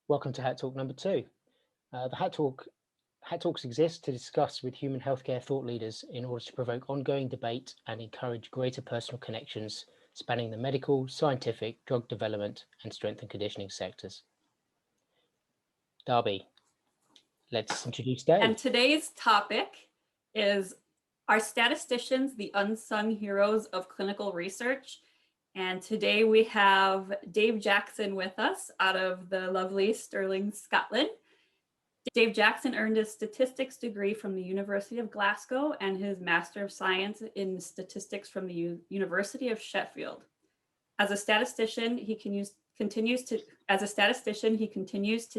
Welcome to Hat Talk number 2. The Hat Talks exist to discuss with human healthcare thought leaders in order to provoke ongoing debate and encourage greater personal connections spanning the medical, scientific, drug development, and strength and conditioning sectors. Darby, let's introduce Dave. And today's topic is, are statisticians the unsung heroes of clinical research? And today we have Dave Jackson with us out of the lovely Stirling, Scotland. Dave Jackson earned his statistics degree from the University of Glasgow and his Master of Science in Statistics from the University of Sheffield. As a statistician, he continues to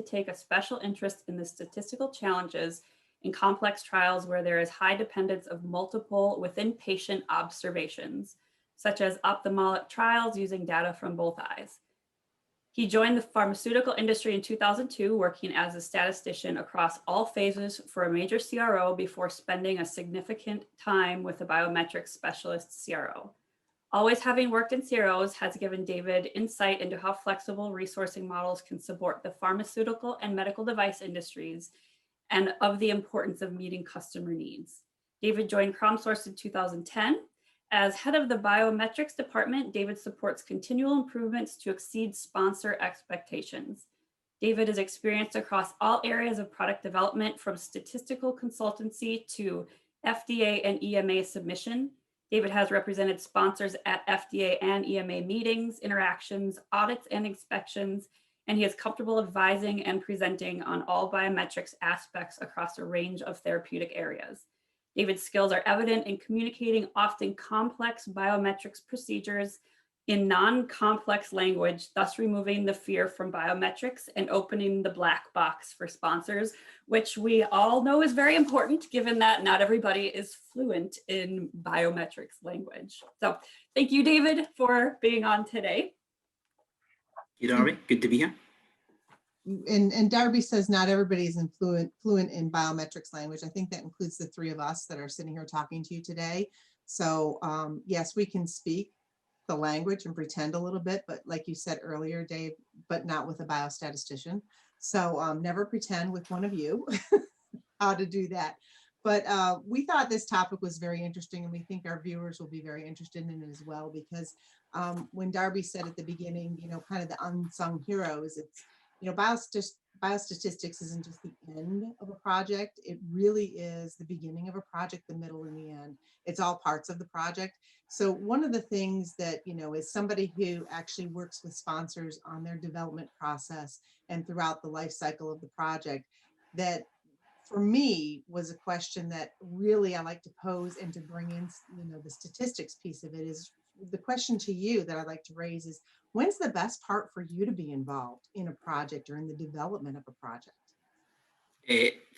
take a special interest in the statistical challenges in complex trials where there is high dependence of multiple within-patient observations, such as ophthalmic trials using data from both eyes. He joined the pharmaceutical industry in 2002, working as a statistician across all phases for a major CRO before spending a significant time with a biometrics specialist CRO. Always having worked in CROs has given David insight into how flexible resourcing models can support the pharmaceutical and medical device industries and of the importance of meeting customer needs. David joined CromSource in 2010. As head of the biometrics department, David supports continual improvements to exceed sponsor expectations. David is experienced across all areas of product development, from statistical consultancy to FDA and EMA submission. David has represented sponsors at FDA and EMA meetings, interactions, audits, and inspections, and he is comfortable advising and presenting on all biometrics aspects across a range of therapeutic areas. David's skills are evident in communicating often complex biometrics procedures in non-complex language, thus removing the fear from biometrics and opening the black box for sponsors, which we all know is very important given that not everybody is fluent in biometrics language. So thank you, David, for being on today. Hey, Darby, good to be here. And Darby says not everybody is fluent in biometrics language. I think that includes the three of us that are sitting here talking to you today. So yes, we can speak the language and pretend a little bit, but like you said earlier, Dave, but not with a biostatistician. So never pretend with one of you how to do that. But we thought this topic was very interesting, and we think our viewers will be very interested in it as well, because when Darby said at the beginning, kind of the unsung heroes, it's, biostatistics isn't just the end of a project. It really is the beginning of a project, the middle, and the end. It's all parts of the project. So one of the things that, as somebody who actually works with sponsors on their development process and throughout the life cycle of the project, that for me was a question that really I like to pose and to bring in, the statistics piece of it. Is the question to you that I'd like to raise is, when's the best part for you to be involved in a project or in the development of a project?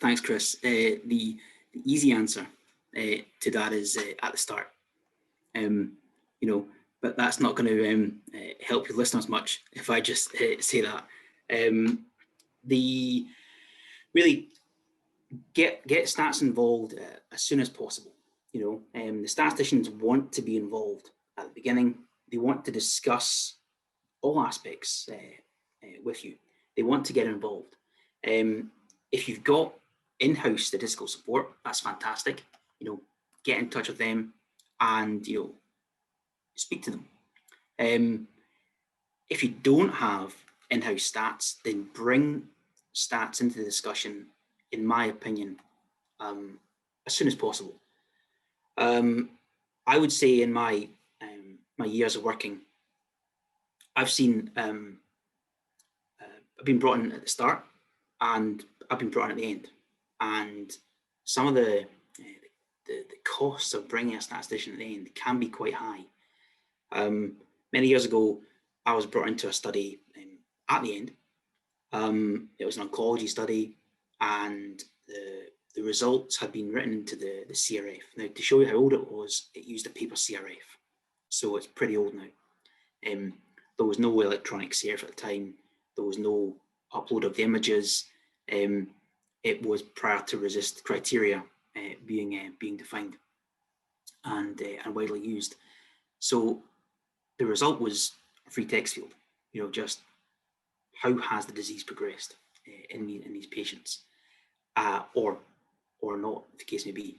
Thanks, Chris. The easy answer to that is at the start. But that's not going to help your listeners much if I just say that. The really get stats involved as soon as possible. The statisticians want to be involved at the beginning. They want to discuss all aspects with you. They want to get involved. If you've got in-house statistical support, that's fantastic. Get in touch with them and speak to them. If you don't have in-house stats, then bring stats into the discussion, in my opinion, as soon as possible. I would say in my years of working, I've seen, I've been brought in at the start and I've been brought in at the end. And some of the costs of bringing a statistician at the end can be quite high. Many years ago, I was brought into a study at the end. It was an oncology study, and the results had been written into the CRF. Now, to show you how old it was, it used a paper CRF. So it's pretty old now. There was no electronic CRF at the time. There was no upload of the images. It was prior to RESIST criteria being defined and widely used. So the result was a free text field, just how has the disease progressed in these patients, or not, if the case may be.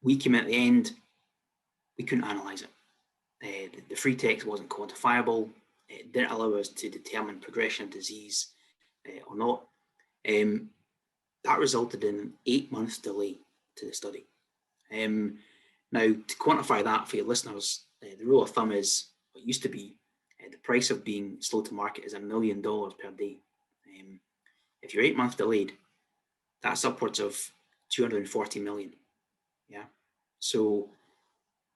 We came at the end, we couldn't analyse it. The free text wasn't quantifiable. It didn't allow us to determine progression of disease or not. That resulted in an 8 months delay to the study. Now, to quantify that for your listeners, the rule of thumb is, what used to be, the price of being slow to market is $1 million per day. If you're 8 months delayed, that's upwards of 240 million. Yeah. So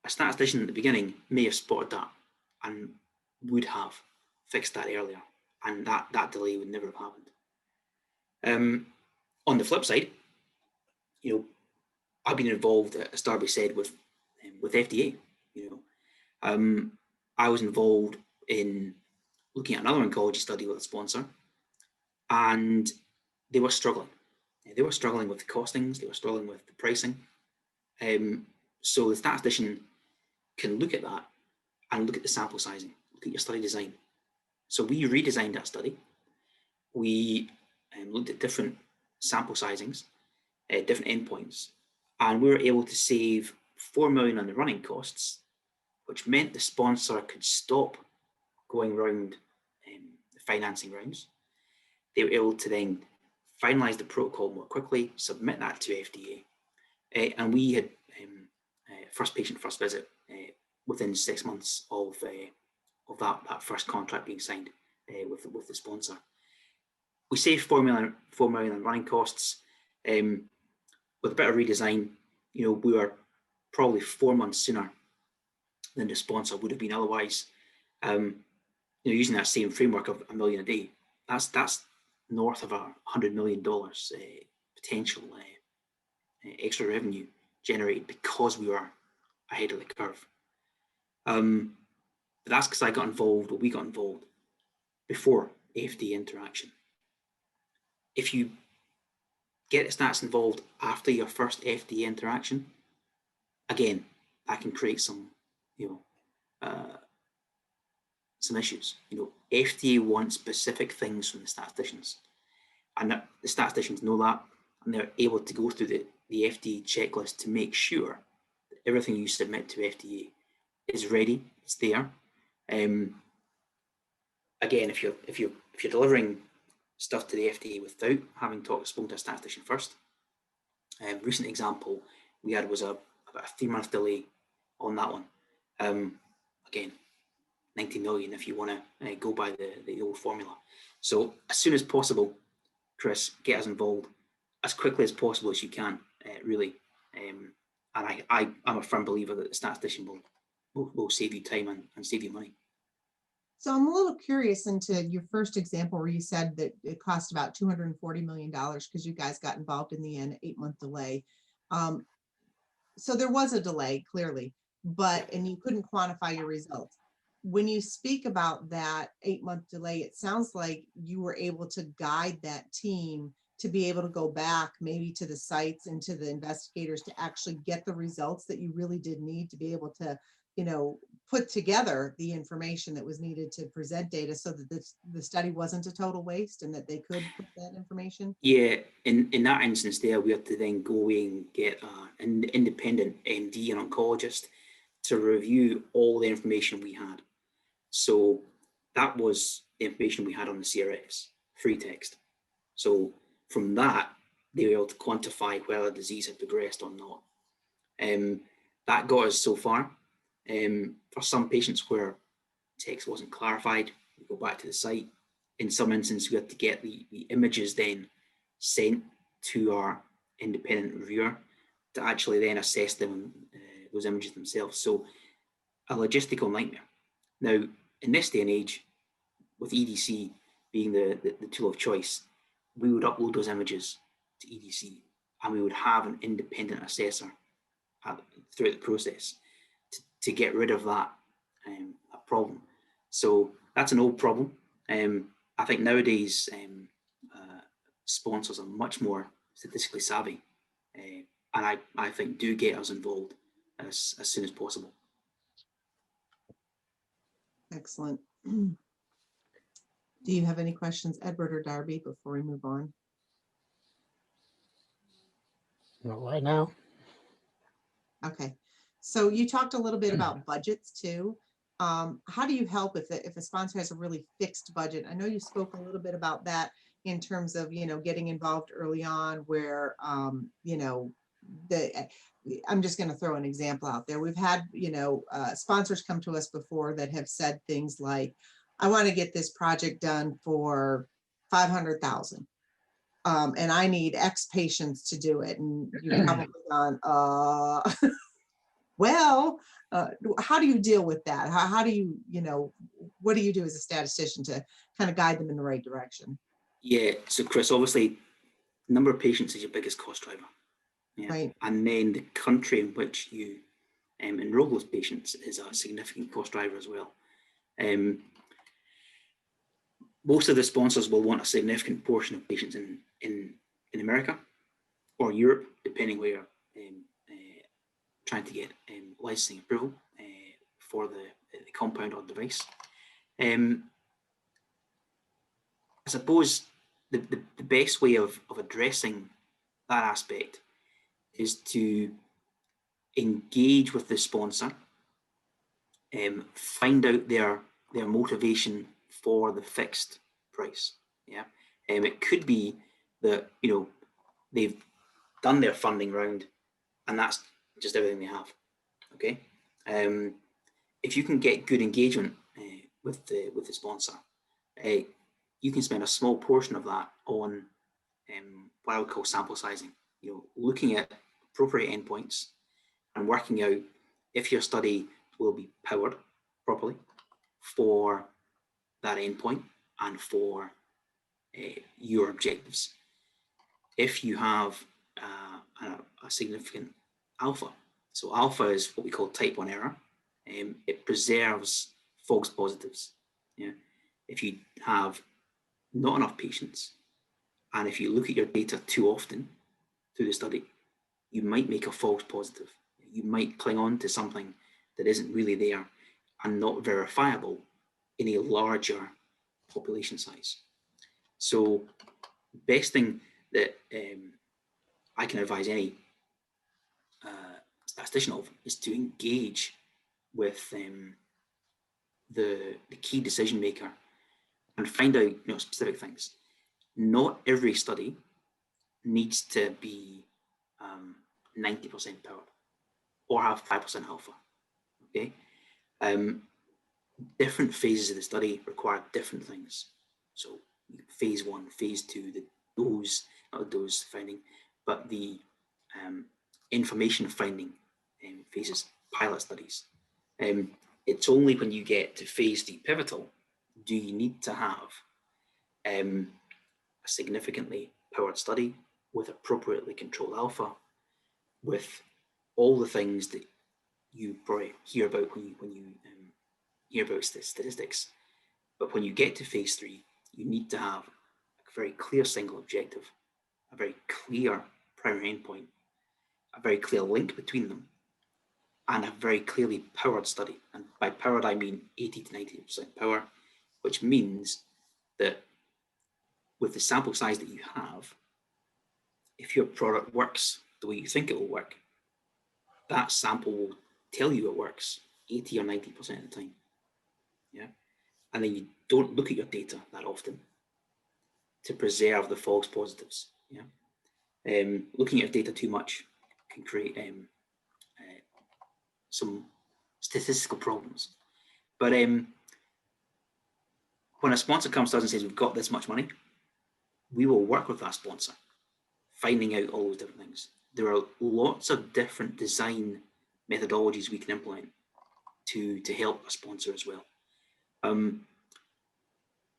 a statistician at the beginning may have spotted that and would have fixed that earlier, and that delay would never have happened. On the flip side, I've been involved, as Darby said, with FDA. I was involved in looking at another oncology study with a sponsor, and they were struggling. They were struggling with the costings. They were struggling with the pricing. So the statistician can look at that and look at the sample sizing, look at your study design. So we redesigned that study. We looked at different sample sizings, different endpoints, and we were able to save 4 million on the running costs, which meant the sponsor could stop going around the financing rounds. They were able to then finalize the protocol more quickly, submit that to FDA, and we had first patient, first visit within 6 months of that first contract being signed with the sponsor. We saved 4 million in running costs. With a bit of redesign, we were probably 4 months sooner than the sponsor would have been otherwise. Using that same framework of $1 million a day, that's north of $100 million potential extra revenue generated because we were ahead of the curve. But that's because we got involved before FDA interaction. If you get the stats involved after your first FDA interaction, again, that can create some issues. FDA wants specific things from the statisticians, and the statisticians know that, and they're able to go through the FDA checklist to make sure that everything you submit to FDA is ready, it's there. Again, if you're delivering stuff to the FDA without having spoken to a statistician first, recent example we had was about a 3 month delay on that one. Again, 90 million if you want to go by the old formula. So as soon as possible, Chris, get us involved as quickly as possible as you can, really. And I'm a firm believer that the statistician will save you time and save you money. So I'm a little curious into your first example where you said that it cost about $240 million because you guys got involved in the end, 8 month delay. So there was a delay, clearly, and you couldn't quantify your results. When you speak about that 8 month delay, it sounds like you were able to guide that team to be able to go back maybe to the sites and to the investigators to actually get the results that you really did need to be able to, put together the information that was needed to present data so that the study wasn't a total waste and that they could put that information? Yeah, in that instance there, we had to then go away and get an independent MD, an oncologist, to review all the information we had. So that was the information we had on the CRFs, free text. So from that, they were able to quantify whether the disease had progressed or not. That got us so far. For some patients where text wasn't clarified, we go back to the site. In some instances, we had to get the images then sent to our independent reviewer to actually then assess them, those images themselves. So a logistical nightmare. Now, in this day and age, with EDC being the tool of choice, we would upload those images to EDC and we would have an independent assessor throughout the process to get rid of that problem. So that's an old problem. I think nowadays sponsors are much more statistically savvy, and I think do get us involved as soon as possible. Excellent. Do you have any questions, Edward or Darby, before we move on? Not right now. Okay, so you talked a little bit about budgets too. How do you help if a sponsor has a really fixed budget? I know you spoke a little bit about that in terms of, getting involved early on where, I'm just going to throw an example out there. We've had, sponsors come to us before that have said things like, I want to get this project done for 500,000. And I need X patients to do it. And you've probably gone, well, how do you deal with that? How do you, what do you do as a statistician to kind of guide them in the right direction? Yeah, so Chris, obviously, number of patients is your biggest cost driver. Yeah. Right. And then the country in which you enroll those patients is a significant cost driver as well. Most of the sponsors will want a significant portion of patients in America or Europe, depending where you're trying to get licensing approval for the compound or device. I suppose the best way of addressing that aspect is to engage with the sponsor, find out their motivation for the fixed price. Yeah, it could be that they've done their funding round, and that's just everything they have. Okay, if you can get good engagement with the sponsor, you can spend a small portion of that on what I would call sample sizing. Looking at appropriate endpoints and working out if your study will be powered properly for that endpoint and for your objectives. If you have a significant alpha, so alpha is what we call type 1 error. It preserves false positives. Yeah, if you have not enough patients, and if you look at your data too often through the study, you might make a false positive. You might cling on to something that isn't really there and not verifiable in a larger population size. So best thing that I can advise any statistician of is to engage with the key decision maker and find out specific things. Not every study needs to be 90% powered or have 5% alpha. Okay, different phases of the study require different things. So phase 1, phase 2, the dose, not the dose finding, but the information finding phases, pilot studies. It's only when you get to phase 3 pivotal do you need to have a significantly powered study with appropriately controlled alpha, with all the things that you probably hear about when you hear about statistics. But when you get to phase 3, you need to have a very clear single objective, a very clear primary endpoint, a very clear link between them, and a very clearly powered study. And by powered, I mean 80 to 90% power, which means that with the sample size that you have, if your product works the way you think it will work, that sample will tell you it works 80 or 90% of the time. Yeah, and then you don't look at your data that often to preserve the false positives. Yeah, looking at data too much can create some statistical problems. But when a sponsor comes to us and says, we've got this much money, we will work with that sponsor, finding out all those different things. There are lots of different design methodologies we can implement to help a sponsor as well.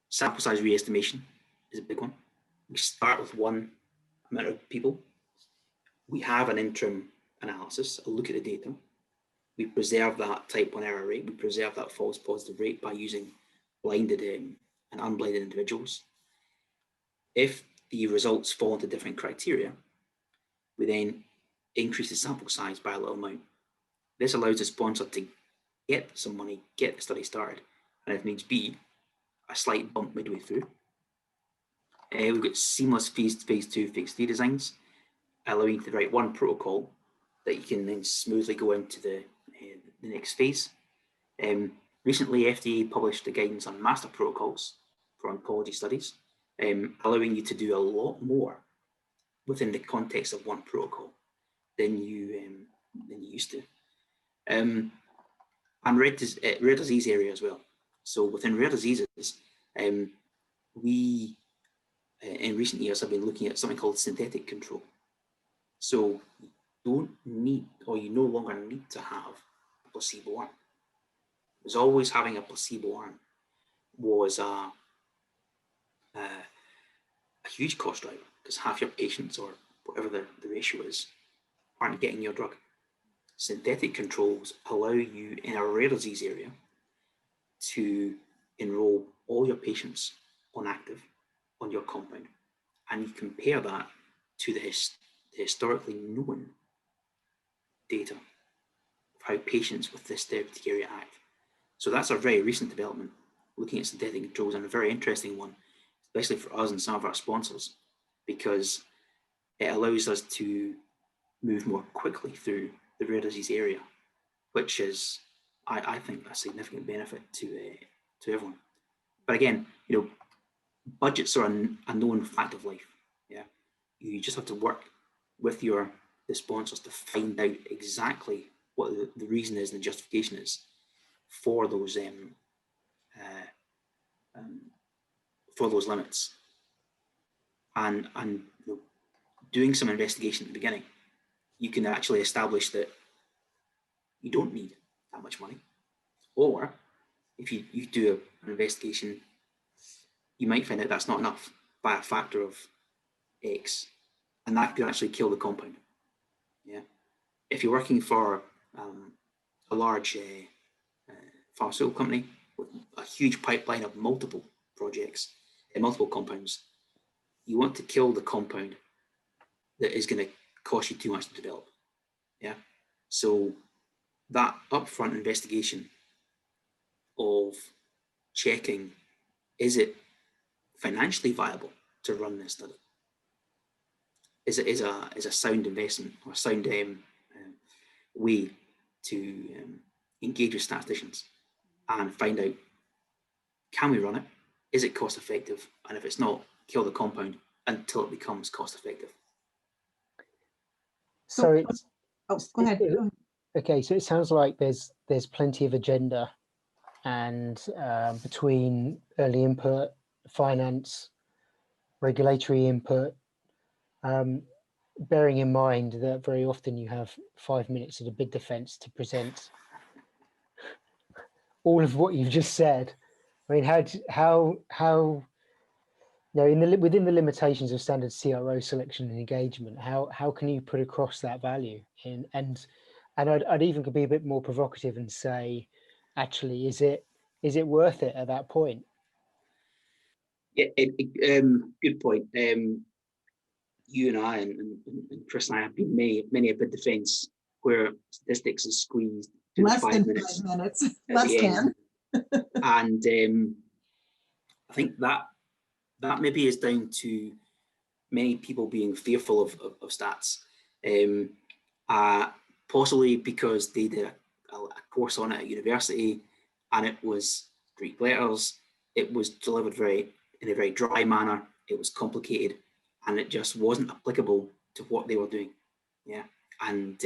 Sample size re-estimation is a big one. We start with one amount of people. We have an interim analysis, a look at the data. We preserve that type 1 error rate. We preserve that false positive rate by using blinded and unblinded individuals. If the results fall into different criteria, we then increase the sample size by a little amount. This allows the sponsor to get some money, get the study started, and if needs be, a slight bump midway through. We've got seamless phase 2, phase 3 designs, allowing you to write one protocol that you can then smoothly go into the next phase. Recently, FDA published the guidance on master protocols for oncology studies, allowing you to do a lot more within the context of one protocol than you used to. And rare disease area as well. So within rare diseases, we in recent years have been looking at something called synthetic control. So you don't need, or you no longer need to have a placebo arm. Because always having a placebo arm was a huge cost driver, because half your patients, or whatever the ratio is, aren't getting your drug. Synthetic controls allow you in a rare disease area to enroll all your patients on active on your compound, and you compare that to the historically known data of how patients with this therapeutic area act. So that's a very recent development, looking at synthetic controls, and a very interesting one, especially for us and some of our sponsors, because it allows us to move more quickly through the rare disease area, which is, I think, a significant benefit to everyone. But again, budgets are a known fact of life. Yeah, you just have to work with the sponsors to find out exactly what the reason is and the justification is for those limits, and doing some investigation at the beginning, you can actually establish that you don't need that much money. Or if you do an investigation, you might find out that's not enough by a factor of X, and that could actually kill the compound. Yeah, if you're working for a large pharmaceutical company with a huge pipeline of multiple projects and multiple compounds, you want to kill the compound that is going to cost you too much to develop. Yeah, so that upfront investigation of checking, is it financially viable to run this study, is a sound investment, or a sound way to engage with statisticians and find out, can we run it? Is it cost effective? And if it's not, kill the compound until it becomes cost effective. So it's, Oh, go ahead. okay, so it sounds like there's plenty of agenda, and between early input, finance, regulatory input, bearing in mind that very often you have 5 minutes of the bid defense to present all of what you've just said. I mean, how within the limitations of standard CRO selection and engagement, how can you put across that value? And I'd even be a bit more provocative and say, actually, is it worth it at that point? Yeah, good point. You and I and Chris and I have been many a bid defence where statistics is squeezed to Less 5 than minutes. 5 minutes. Less than. And I think that maybe is down to many people being fearful of stats, possibly because they did a course on it at university, and it was Greek letters. It was delivered in a very dry manner. It was complicated, and it just wasn't applicable to what they were doing. Yeah, and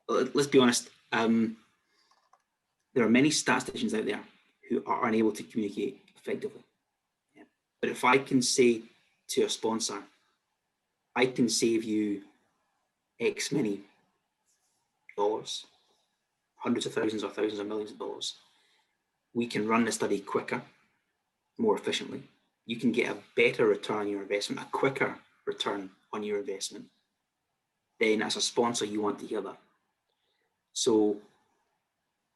let's be honest. There are many statisticians out there who are unable to communicate effectively. Yeah. But if I can say to a sponsor, I can save you X many dollars, hundreds of thousands or thousands of millions of dollars, we can run the study quicker, more efficiently. You can get a better return on your investment, a quicker return on your investment. Then as a sponsor, you want to hear that. So,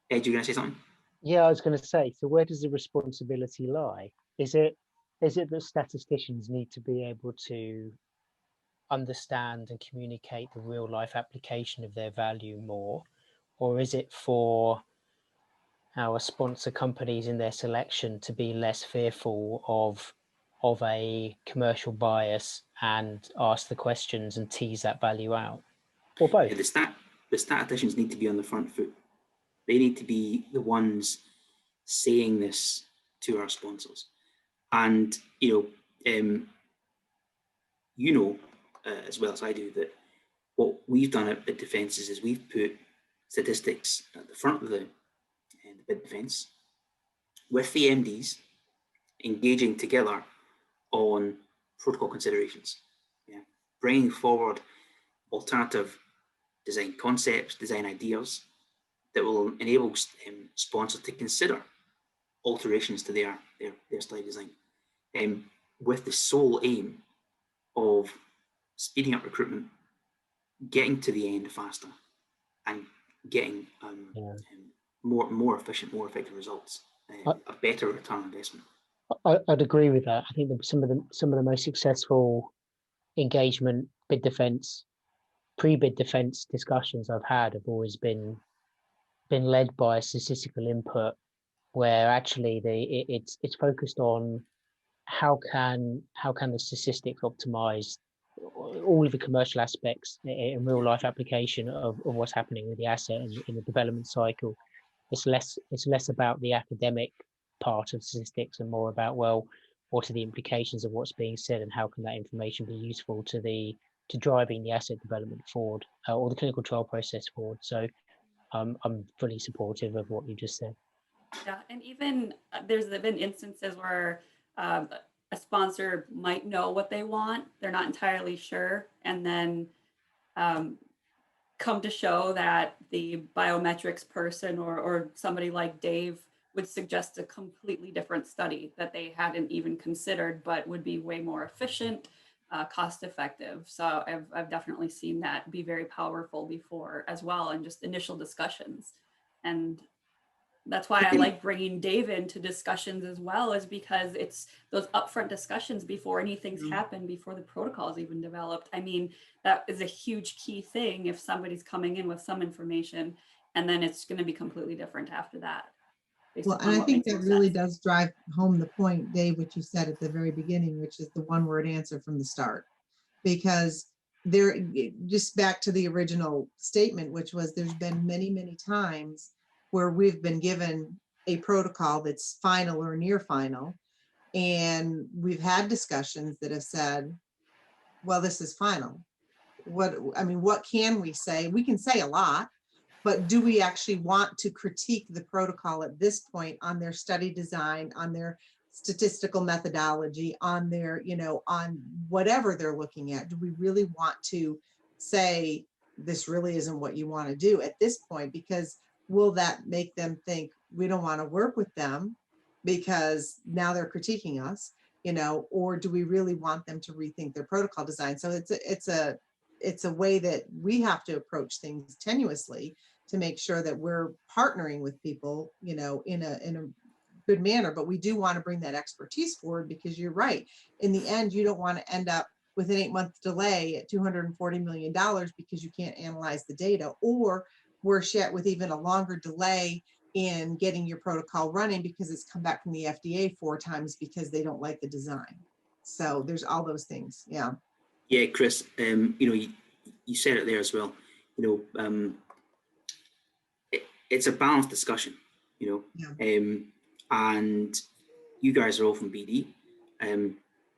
Ed, you're going to say something? Yeah, I was going to say, so where does the responsibility lie? Is it that statisticians need to be able to understand and communicate the real life application of their value more? Or is it for our sponsor companies in their selection to be less fearful of a commercial bias and ask the questions and tease that value out, or both? Yeah, the statisticians need to be on the front foot. They need to be the ones saying this to our sponsors. And as well as I do, that what we've done at Bid Defence is we've put statistics at the front of the bid defence with the MDs engaging together on protocol considerations, bringing forward alternative design concepts, design ideas that will enable sponsors to consider alterations to their study design, with the sole aim of speeding up recruitment, getting to the end faster, and getting more efficient, more effective results, a better return on investment. I'd agree with that. I think that some of the most successful engagement bid defence, pre-bid defence discussions I've had have always been led by statistical input, where actually it's focused on how can the statistics optimize all of the commercial aspects in real life application of what's happening with the asset in the development cycle. It's less about the academic part of statistics and more about, well, what are the implications of what's being said and how can that information be useful to driving the asset development forward, or the clinical trial process forward. So I'm fully supportive of what you just said. Yeah, and even there's been instances where a sponsor might know what they want, they're not entirely sure, and then come to show that the biometrics person or somebody like Dave would suggest a completely different study that they hadn't even considered, but would be way more efficient, cost effective. So I've definitely seen that be very powerful before as well, and just initial discussions. And that's why I like bringing Dave into discussions as well, is because it's those upfront discussions before anything's happened, before the protocol is even developed. I mean, that is a huge key thing if somebody's coming in with some information and then it's going to be completely different after that. Well, and I think that really does drive home the point, Dave, what you said at the very beginning, which is the one word answer from the start. Because there, just back to the original statement, which was there's been many, many times where we've been given a protocol that's final or near final. And we've had discussions that have said, well, this is final. What can we say? We can say a lot, but do we actually want to critique the protocol at this point on their study design, on their statistical methodology, on their, on whatever they're looking at? Do we really want to say, this really isn't what you want to do at this point? Because will that make them think we don't want to work with them because now they're critiquing us, or do we really want them to rethink their protocol design? So it's a way that we have to approach things tenuously to make sure that we're partnering with people, in a good manner. But we do want to bring that expertise forward, because you're right. In the end, you don't want to end up with an 8-month delay at $240 million because you can't analyze the data, or worse yet, with even a longer delay in getting your protocol running because it's come back from the FDA 4 times because they don't like the design. So there's all those things. Yeah. Yeah, Chris, you said it there as well. It's a balanced discussion, and you guys are all from BD.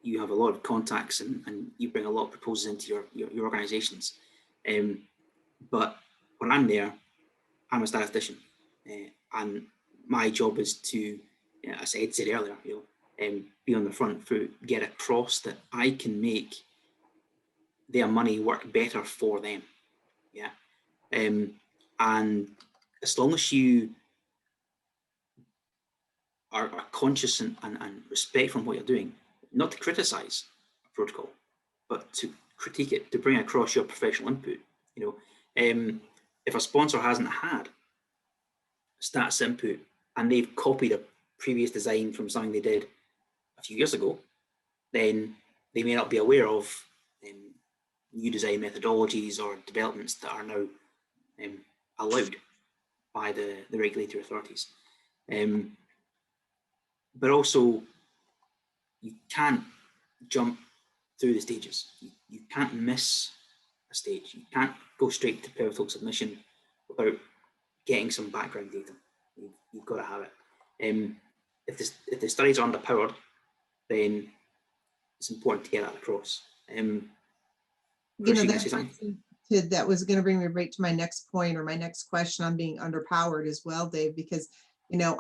You have a lot of contacts and you bring a lot of proposals into your organizations. But when I'm there, I'm a statistician, and my job is to, as I said earlier, be on the front foot, get across that I can make their money work better for them. Yeah. And as long as you are conscious and respectful of what you're doing, not to criticize a protocol, but to critique it, to bring across your professional input. If a sponsor hasn't had stats input and they've copied a previous design from something they did a few years ago, then they may not be aware of new design methodologies or developments that are now allowed by the regulatory authorities. But also, you can't jump through the stages. You can't miss a stage. You can't go straight to pivotal submission without getting some background data. You've got to have it. If the studies are underpowered, then it's important to get that across. Chris, that was going to bring me right to my next point, or my next question on being underpowered as well, Dave, because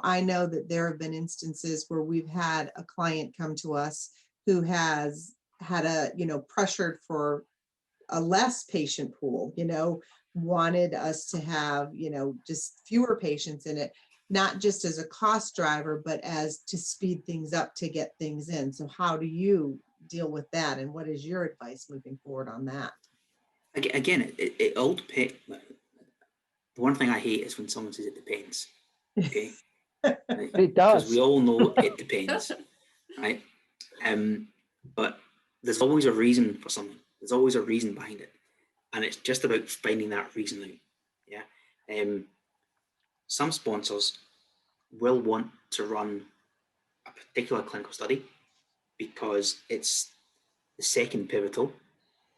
I know that there have been instances where we've had a client come to us who has had pressured for a less patient pool, wanted us to have, just fewer patients in it, not just as a cost driver, but as to speed things up to get things in. So how do you deal with that? And what is your advice moving forward on that? Again, it all depends. The one thing I hate is when someone says it depends. Okay. Right? It does. Because we all know it depends, right? But there's always a reason for something. There's always a reason behind it, and it's just about finding that reason out. Yeah. Some sponsors will want to run a particular clinical study because it's the second pivotal.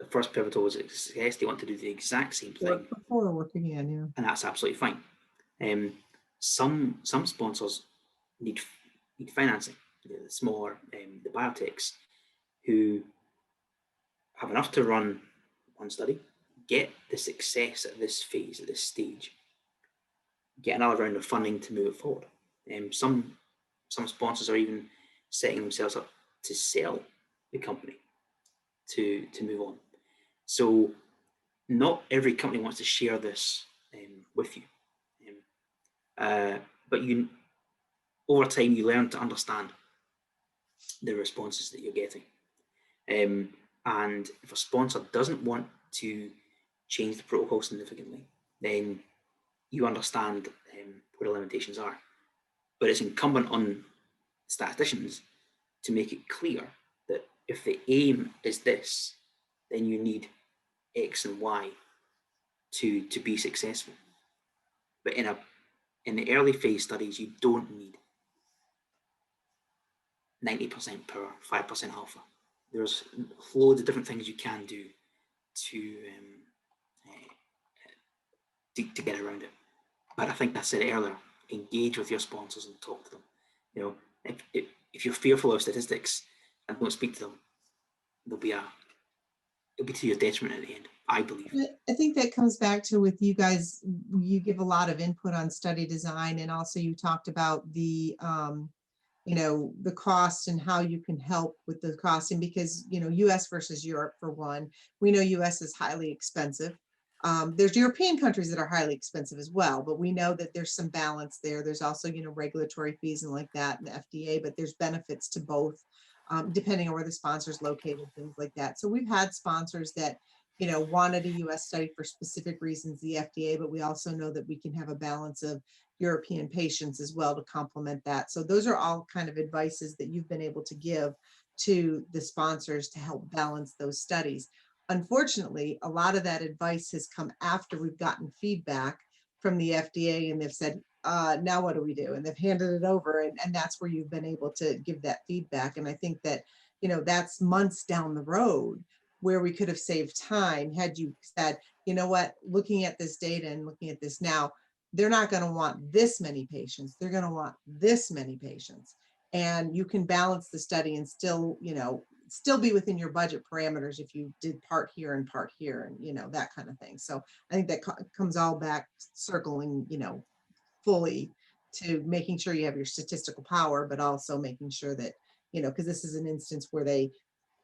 The first pivotal was a success. They want to do the exact same thing. Work again, yeah. And that's absolutely fine. Some sponsors need financing. The smaller, the biotechs, who have enough to run one study, get the success at this phase, at this stage, get another round of funding to move it forward. Some sponsors are even setting themselves up to sell the company to move on. So not every company wants to share this with you. But over time, you learn to understand the responses that you're getting. And if a sponsor doesn't want to change the protocol significantly, then you understand where the limitations are. But it's incumbent on statisticians to make it clear that if the aim is this, then you need X and Y to be successful. But in the early phase studies, you don't need 90% power, 5% alpha. There's loads of different things you can do to get around it. But I think I said it earlier, engage with your sponsors and talk to them. If you're fearful of statistics and don't speak to them, it'll be to your detriment at the end, I believe. I think that comes back to, with you guys, you give a lot of input on study design, and also you talked about the the cost and how you can help with the costing, because US versus Europe, for one, we know US is highly expensive. There's European countries that are highly expensive as well, but we know that there's some balance there. There's also regulatory fees and like that, and the FDA, but there's benefits to both, depending on where the sponsor is located, things like that. So we've had sponsors that wanted a US study for specific reasons, the FDA, but we also know that we can have a balance of European patients as well to complement that. So those are all kind of advices that you've been able to give to the sponsors to help balance those studies. Unfortunately, a lot of that advice has come after we've gotten feedback from the FDA, and they've said, now what do we do? And they've handed it over, and that's where you've been able to give that feedback. And I think that, that's months down the road where we could have saved time had you said, what, looking at this data and looking at this now, they're not going to want this many patients. They're going to want this many patients. And you can balance the study and still, still be within your budget parameters if you did part here and that kind of thing. So I think that comes all back circling, fully to making sure you have your statistical power, but also making sure that, because this is an instance where they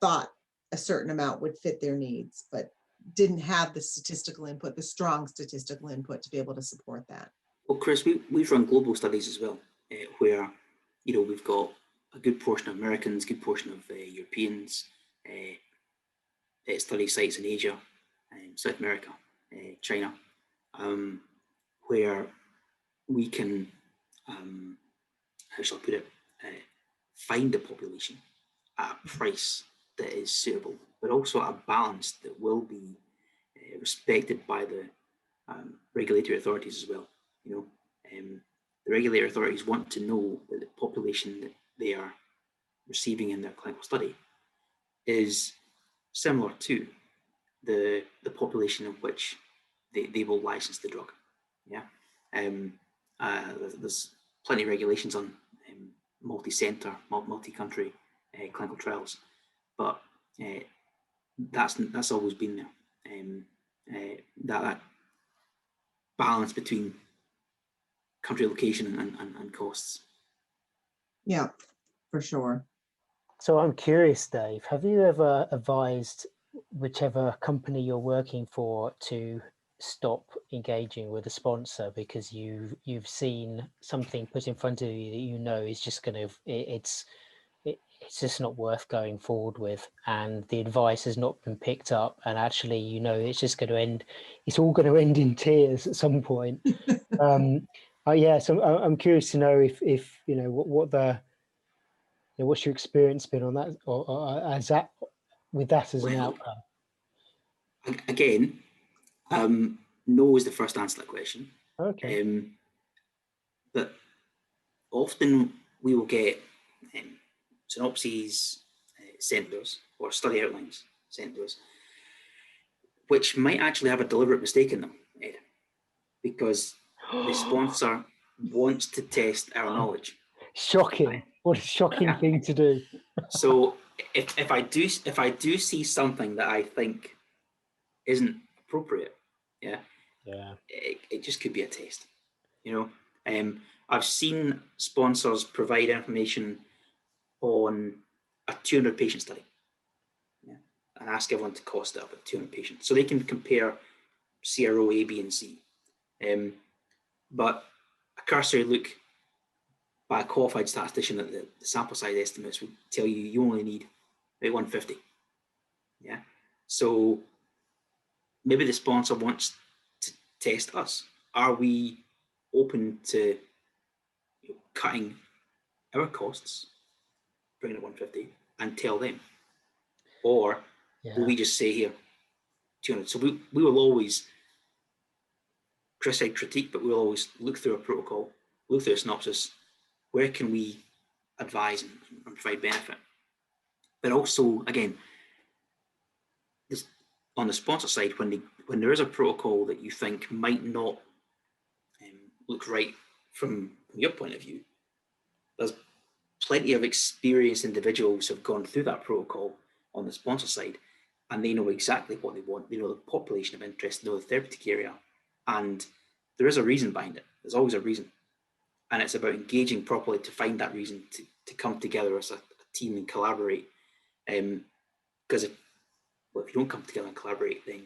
thought a certain amount would fit their needs, but didn't have the statistical input, the strong statistical input to be able to support that. Well, Chris, we've run global studies as well, where, we've got a good portion of Americans, good portion of Europeans, study sites in Asia, South America, China, where we can, how shall I put it, find a population at a price that is suitable, but also at a balance that will be respected by the regulatory authorities as well. the regulatory authorities want to know that the population that they are receiving in their clinical study is similar to the population in which they will license the drug. Yeah, there's plenty of regulations on multi-center, multi-country clinical trials, but that's always been there. That balance between country location and costs. Yeah, for sure. So I'm curious, Dave, have you ever advised whichever company you're working for to stop engaging with a sponsor because you've seen something put in front of you that you know is just going to it's just not worth going forwad with, and the advice has not been picked up, and actually it's just going to end, it's all going to end in tears at some point? Yeah, so I'm curious to know if what the what's your experience been on that, or as that with that as an outcome? Again, no is the first answer to that question. Okay. But often we will get synopses sent to us, or study outlines sent to us, which might actually have a deliberate mistake in them, Ed, because the sponsor wants to test our knowledge. Shocking! Right? What a shocking thing to do. So if I do see something that I think isn't appropriate, it just could be a test. I've seen sponsors provide information on a 200 patient study, and ask everyone to cost it up at 200 patients, so they can compare CRO A, B, and C. But a cursory look by a qualified statistician at the sample size estimates would tell you only need about 150. Yeah. So maybe the sponsor wants to test us. Are we open to cutting our costs, bringing it 150, and tell them? Or will we just say here 200? So we will always critique, but we'll always look through a protocol, look through a synopsis. Where can we advise and provide benefit? But also, again, this, on the sponsor side, when there is a protocol that you think might not look right from your point of view, there's plenty of experienced individuals who have gone through that protocol on the sponsor side, and they know exactly what they want. They know the population of interest, they know the therapeutic area, and there is a reason behind it. There's always a reason. And it's about engaging properly to find that reason to come together as a team and collaborate. Because if you don't come together and collaborate, then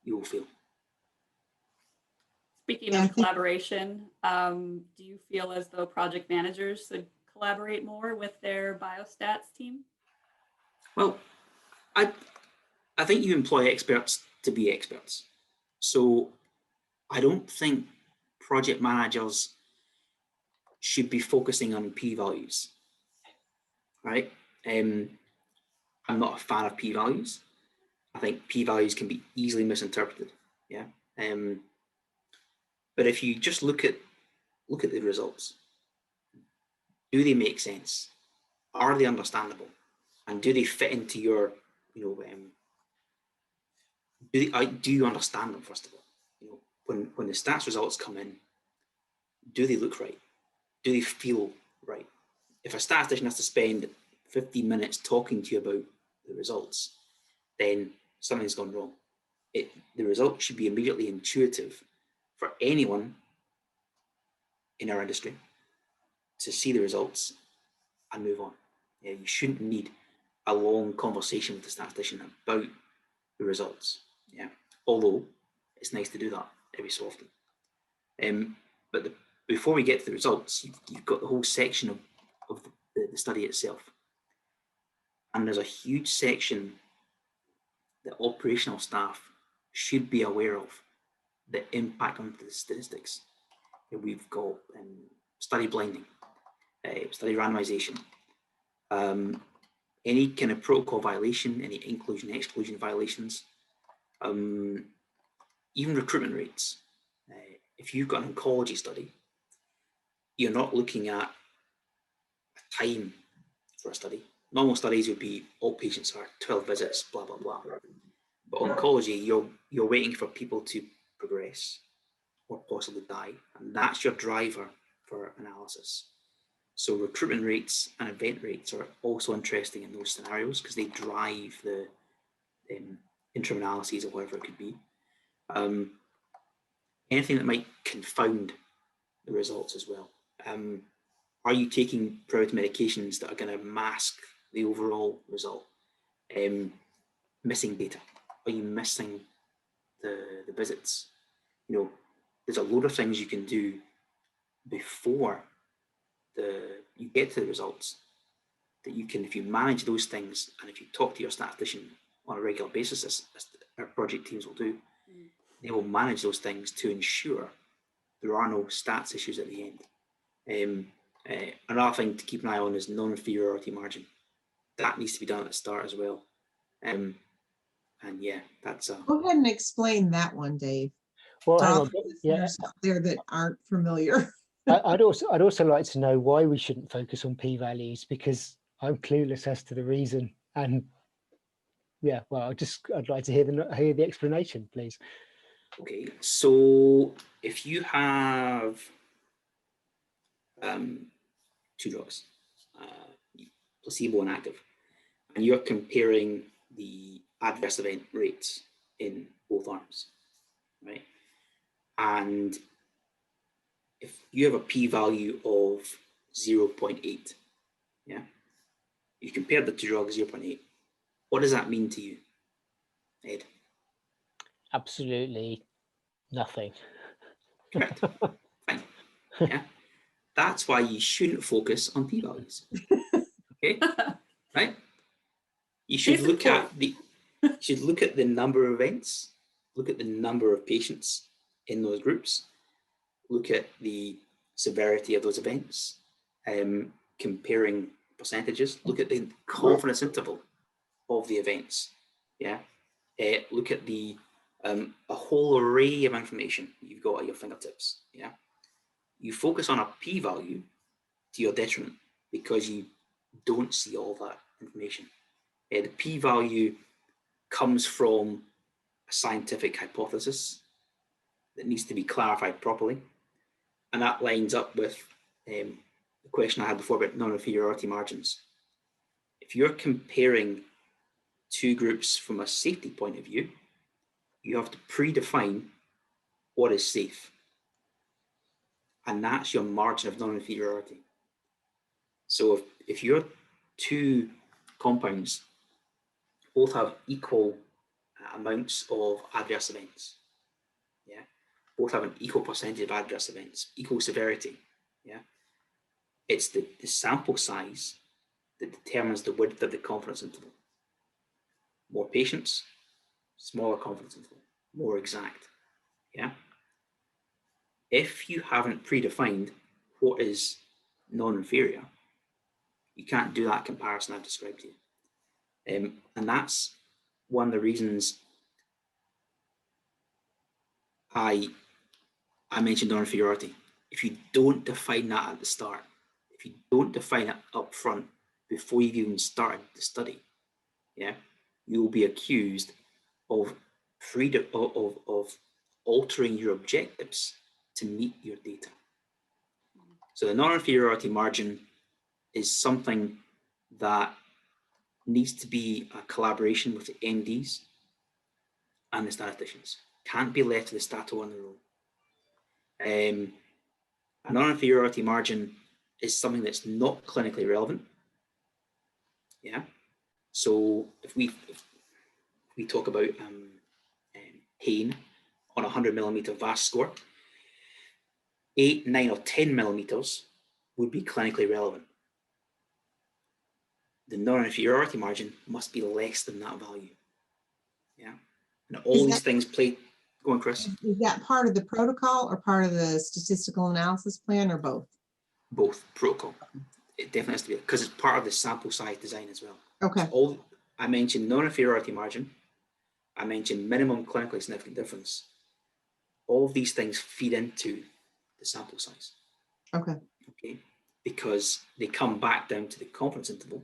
you will fail. Speaking of collaboration, do you feel as though project managers should collaborate more with their biostats team? Well, I think you employ experts to be experts. So I don't think project managers should be focusing on p-values, right? I'm not a fan of p-values. I think p-values can be easily misinterpreted, yeah. But if you just look at the results, do they make sense? Are they understandable? And do they fit into your, do you understand them, first of all? When the stats results come in, do they look right? Do they feel right? If a statistician has to spend 15 minutes talking to you about the results, then something's gone wrong. The result should be immediately intuitive for anyone in our industry to see the results and move on. You shouldn't need a long conversation with the statistician about the results. Yeah, although it's nice to do that every so often. But before we get to the results, you've got the whole section of the study itself. And there's a huge section that operational staff should be aware of, the impact on the statistics. We've got study blinding, study randomization, any kind of protocol violation, any inclusion, exclusion violations, even recruitment rates, if you've got an oncology study, you're not looking at a time for a study. Normal studies would be all patients are 12 visits, blah, blah, blah. But oncology, you're waiting for people to progress or possibly die. And that's your driver for analysis. So recruitment rates and event rates are also interesting in those scenarios because they drive the interim analyses or whatever it could be. Anything that might confound the results as well. Are you taking priority medications that are going to mask the overall result? Missing data. Are you missing the visits? You know, there's a load of things you can do before you get to the results that you can, if you manage those things and if you talk to your statistician on a regular basis, as our project teams will do, they will manage those things to ensure there are no stats issues at the end. Another thing to keep an eye on is non-inferiority margin. That needs to be done at the start as well. And yeah, that's Go ahead and explain that one, Dave. Well, To hang all on. the Yeah, listeners out there that aren't familiar. I'd also like to know why we shouldn't focus on p-values, because I'm clueless as to the reason. And yeah, well, I'd like to hear the explanation, please. okay. So if you have two drugs, placebo and active, and you're comparing the adverse event rates in both arms, right? And if you have a p-value of 0.8, yeah, you compare the two drugs 0.8, what does that mean to you, Ed? Absolutely nothing. Correct. Fine. Yeah. That's why you shouldn't focus on p-values. Okay. Right. You should look at the number of events, look at the number of patients in those groups, look at the severity of those events, comparing percentages, look at the confidence interval of the events. Yeah. Look at the a whole array of information you've got at your fingertips. Yeah. You focus on a p-value to your detriment because you don't see all that information. The p-value comes from a scientific hypothesis that needs to be clarified properly. And that lines up with the question I had before about non-inferiority margins. If you're comparing two groups from a safety point of view, you have to predefine what is safe. And that's your margin of non-inferiority. So if your two compounds both have equal amounts of adverse events, yeah, both have an equal percentage of adverse events, equal severity, yeah, it's the sample size that determines the width of the confidence interval. More patients, smaller confidence interval, more exact, yeah. If you haven't predefined what is non-inferior, you can't do that comparison I've described to you. And that's one of the reasons I mentioned non-inferiority. If you don't define that at the start, if you don't define it up front before you've even started the study, yeah, you will be accused of altering your objectives to meet your data. So the non-inferiority margin is something that needs to be a collaboration with the MDs and the statisticians. Can't be left to the stato on their own. A non-inferiority margin is something that's not clinically relevant. Yeah. So if we talk about pain on a 100mm VAS score, 8, 9, or 10mm would be clinically relevant. The non-inferiority margin must be less than that value. Yeah. And all these things play. Go on, Chris. Is that part of the protocol or part of the statistical analysis plan, or both? Both. Protocol. It definitely has to be, because it's part of the sample size design as well. Okay. So I mentioned non-inferiority margin. I mentioned minimum clinically significant difference. all of these things feed into the sample size. Okay. Okay, because they come back down to the confidence interval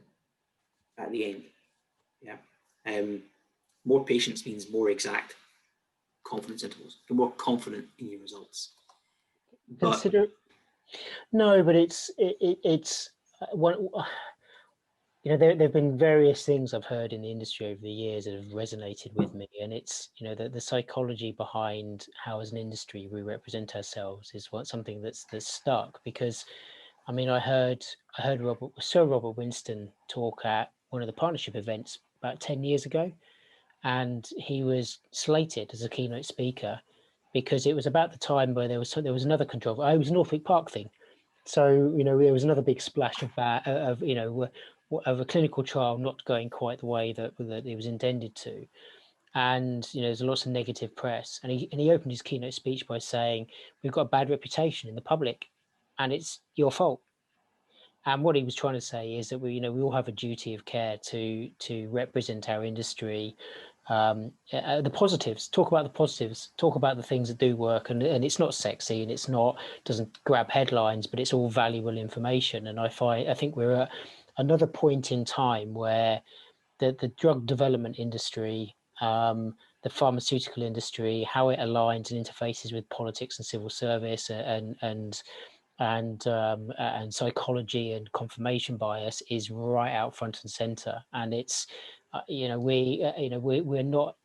at the end. Yeah. More patience means more exact confidence intervals. You're more confident in your results. But no, but it's one. There've been various things I've heard in the industry over the years that have resonated with me, and it's the psychology behind how, as an industry, we represent ourselves is something that's stuck. Because, I mean, I heard Sir Robert Winston talk at one of the partnership events about 10 years ago, and he was slated as a keynote speaker because it was about the time where there was another controversy. It was a Norfolk Park thing. So, there was another big splash of that, of a clinical trial not going quite the way that it was intended to. And, there's lots of negative press. And he opened his keynote speech by saying, we've got a bad reputation in the public and it's your fault. And what he was trying to say is that we all have a duty of care to represent our industry. The positives, talk about the positives, talk about the things that do work, and it's not sexy and doesn't grab headlines, but it's all valuable information. And I think we're at another point in time where the drug development industry, the pharmaceutical industry, how it aligns and interfaces with politics and civil service and psychology and confirmation bias is right out front and center. And it's we're not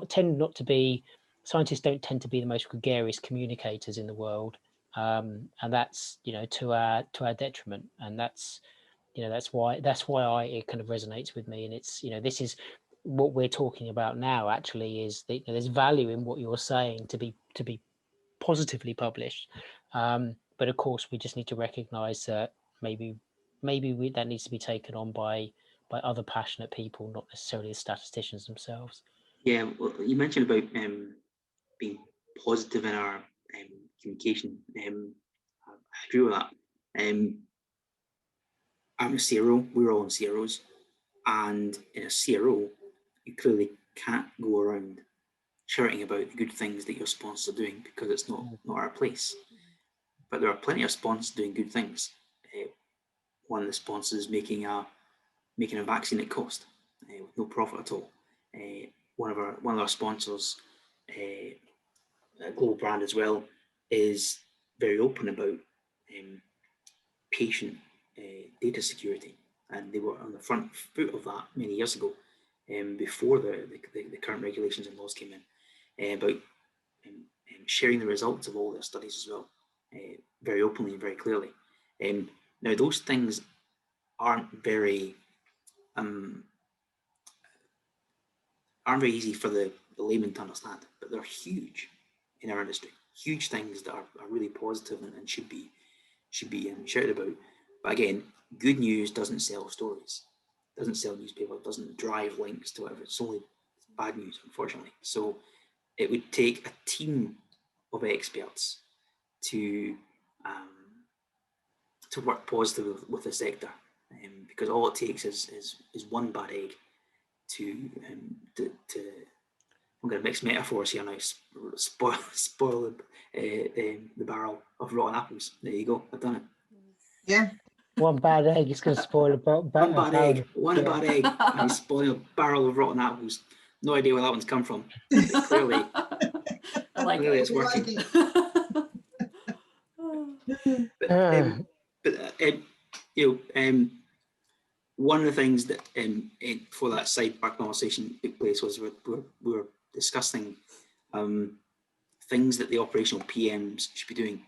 tend not to be, scientists don't tend to be the most gregarious communicators in the world, and that's to our detriment. And that's why it kind of resonates with me. And it's this is what we're talking about now actually, is that there's value in what you're saying to be positively published, but of course we just need to recognize that maybe that needs to be taken on by other passionate people, not necessarily the statisticians themselves. Yeah, well, you mentioned about being positive in our communication. I agree with that. I'm a CRO, we're all in CROs, and in a CRO, you clearly can't go around shouting about the good things that your sponsors are doing, because it's not our place. But there are plenty of sponsors doing good things. One of the sponsors making a vaccine at cost with no profit at all. One of our sponsors, a global brand as well, is very open about patient data security, and they were on the front foot of that many years ago, before the current regulations and laws came in, about sharing the results of all their studies as well, very openly and very clearly. Now those things aren't very easy for the layman to understand, but they're huge in our industry. Huge things that are really positive and should be shouted about. But again, good news doesn't sell stories, doesn't sell newspaper, doesn't drive links to whatever. It's only bad news, unfortunately. So it would take a team of experts to work positively with the sector, because all it takes is one bad egg to I'm going to mix metaphors here now. Spoil the barrel of rotten apples. There you go. I've done it. Yeah. One bad egg is going to spoil one bad egg. One bad egg, and he's spoiling a barrel of rotten apples. No idea where that one's come from. Clearly, I like clearly it. it's working. One of the things that for that sidebar conversation took place was we were discussing things that the operational PMs should be doing,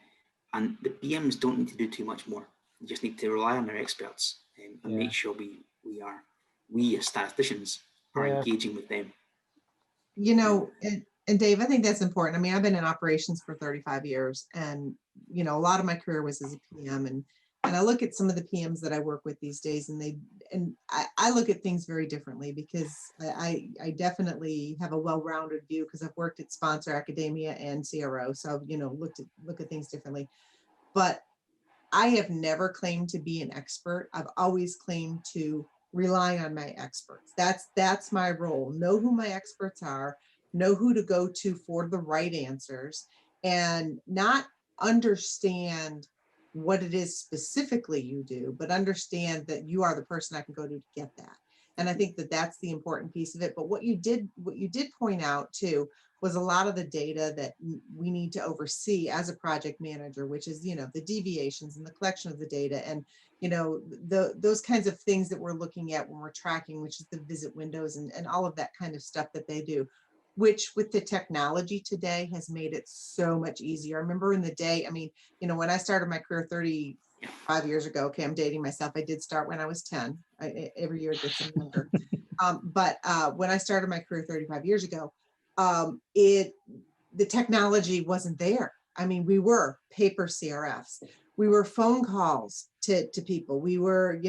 and the PMs don't need to do too much more. They just need to rely on their experts and make sure we as statisticians are engaging with them. And Dave, I think that's important. I mean, I've been in operations for 35 years, and a lot of my career was as a PM, and I look at some of the PMs that I work with these days, and I look at things very differently, because I definitely have a well-rounded view, because I've worked at sponsor, academia, and CRO. So, look at things differently. But I have never claimed to be an expert. I've always claimed to rely on my experts. That's my role. Know who my experts are, know who to go to for the right answers, and not understand what it is specifically you do, but understand that you are the person I can go to get that. And I think that that's the important piece of it. But what you did point out too, was a lot of the data that we need to oversee as a project manager, which is, the deviations and the collection of the data, and, those kinds of things that we're looking at when we're tracking, which is the visit windows and all of that kind of stuff that they do, which with the technology today has made it so much easier. I remember in the day, when I started my career 35 years ago, okay, I'm dating myself. I did start when I was 10. Every year it gets younger. But when I started my career 35 years ago, the technology wasn't there. We were paper CRFs. We were phone calls to people. We were,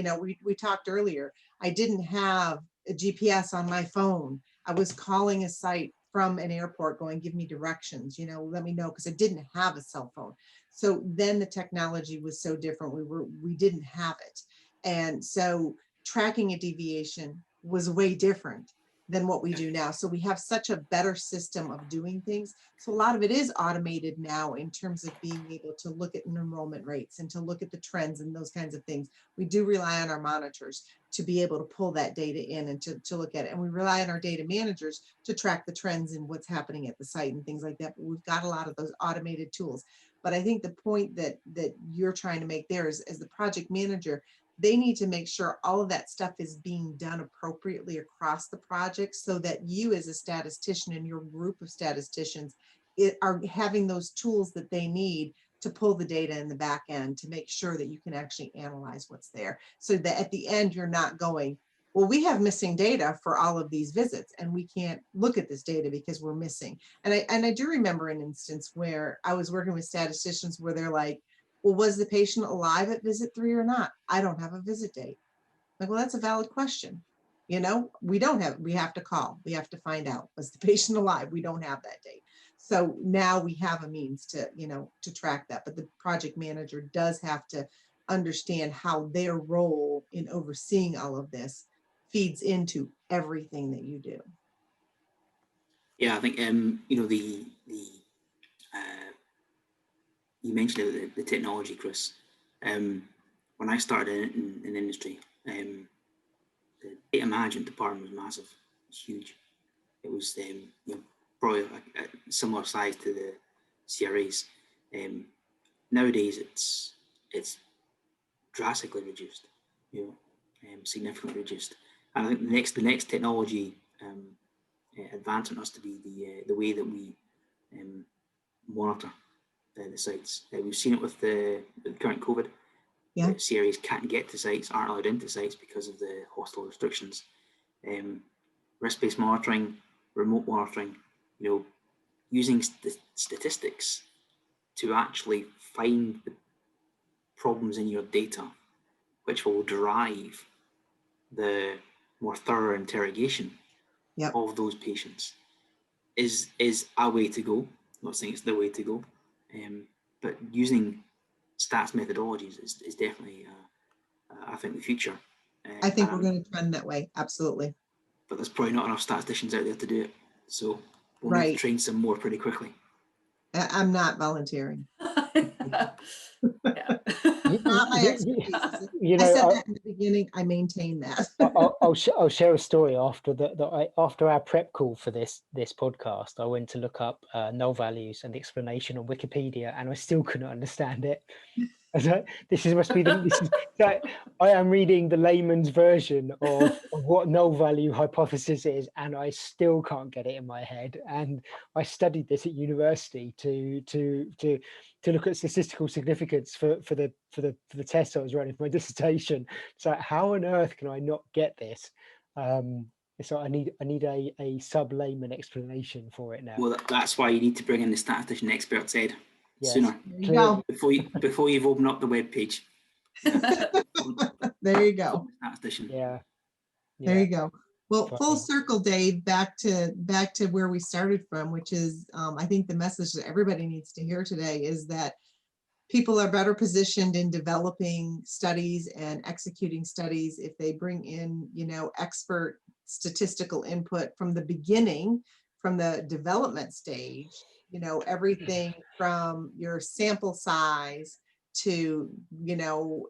we talked earlier. I didn't have a GPS on my phone. I was calling a site from an airport going, give me directions, let me know, because I didn't have a cell phone. So then the technology was so different. We didn't have it. And so tracking a deviation was way different than what we do now. So we have such a better system of doing things. So a lot of it is automated now in terms of being able to look at enrollment rates and to look at the trends and those kinds of things. We do rely on our monitors to be able to pull that data in and to look at it. And we rely on our data managers to track the trends and what's happening at the site and things like that. But we've got a lot of those automated tools. But I think the point that you're trying to make there is, as the project manager, they need to make sure all of that stuff is being done appropriately across the project, so that you as a statistician and your group of statisticians are having those tools that they need to pull the data in the back end to make sure that you can actually analyze what's there, so that at the end you're not going, well, we have missing data for all of these visits and we can't look at this data because we're missing. And I do remember an instance where I was working with statisticians where they're like, well, was the patient alive at visit 3 or not? I don't have a visit date. Like, well, that's a valid question. We have to call, we have to find out, was the patient alive? We don't have that date. So now we have a means to, to track that. But the project manager does have to understand how their role in overseeing all of this feeds into everything that you do. Yeah, I think you mentioned the technology, Chris. When I started in the industry, the data management department was massive. It was huge. It was probably a similar size to the CRAs. Nowadays, it's drastically reduced. Significantly reduced. And I think the next technology advancement has to be the way that we monitor the sites. We've seen it with the current COVID. Yeah. CRAs can't get to sites, aren't allowed into sites because of the hostel restrictions. Risk-based monitoring, remote monitoring, using statistics to actually find the problems in your data, which will drive the more thorough interrogation of those patients, is a way to go. I'm not saying it's the way to go, but using stats methodologies is definitely, I think, the future. I think we're going to trend that way. Absolutely. But there's probably not enough statisticians out there to do it. So we'll need to train some more pretty quickly. I'm not volunteering. Yeah. Not my expertise. I said that in the beginning. I maintain that. I'll share a story after after our prep call for this podcast. I went to look up null values and the explanation on Wikipedia, and I still couldn't understand it. I am reading the layman's version of what null value hypothesis is, and I still can't get it in my head. And I studied this at university to look at statistical significance for the test I was running for my dissertation. So how on earth can I not get this? So I need a sub-layman explanation for it now. Well, that's why you need to bring in the statistician experts, Ed. Yes. Sooner. Before you've opened up the web page. There you go. Statistician. Yeah. There you go. Well, full circle, Dave, back to where we started from, which is I think the message that everybody needs to hear today is that people are better positioned in developing studies and executing studies if they bring in, expert statistical input from the beginning, from the development stage, you know, everything from your sample size to, you know,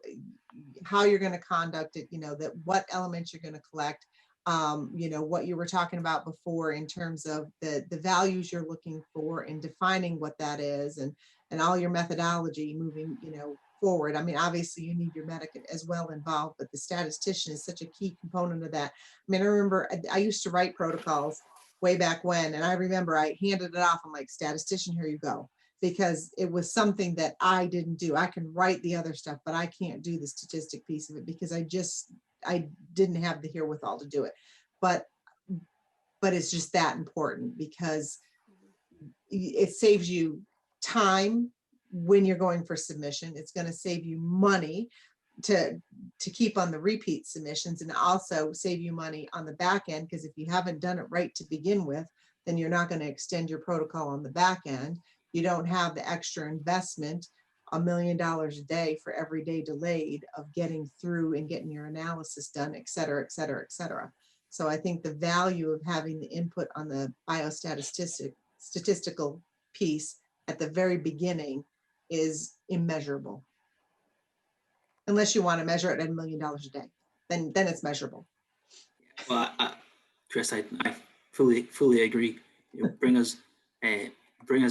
how you're going to conduct it, you know, that what elements you're going to collect, you know, what you were talking about before in terms of the values you're looking for and defining what that is, and all your methodology moving, you know, forward. I mean, obviously you need your medic as well involved, but the statistician is such a key component of that. I mean, I remember I used to write protocols way back when, and I remember I handed it off. I'm like, statistician, here you go. Because it was something that I didn't do. I can write the other stuff, but I can't do the statistic piece of it because I didn't have the herewithal to do it. But it's just that important because it saves you time when you're going for submission. It's going to save you money to keep on the repeat submissions, and also save you money on the back end, because if you haven't done it right to begin with, then you're not going to extend your protocol on the back end. You don't have the extra investment, $1 million a day for every day delayed of getting through and getting your analysis done, et cetera, et cetera, et cetera. So I think the value of having the input on the statistical piece at the very beginning is immeasurable. Unless you want to measure it at $1 million a day, then it's measurable. Well, Chris, I fully agree. You know, bring us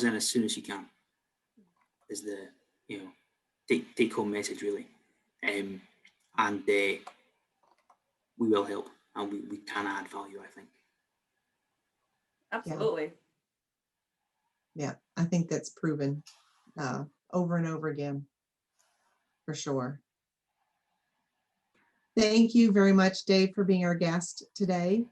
in as soon as you can is the, you know, take home message really, and we will help, and we can add value, I think. Absolutely. Yeah, I think that's proven over and over again, for sure. Thank you very much, Dave, for being our guest today.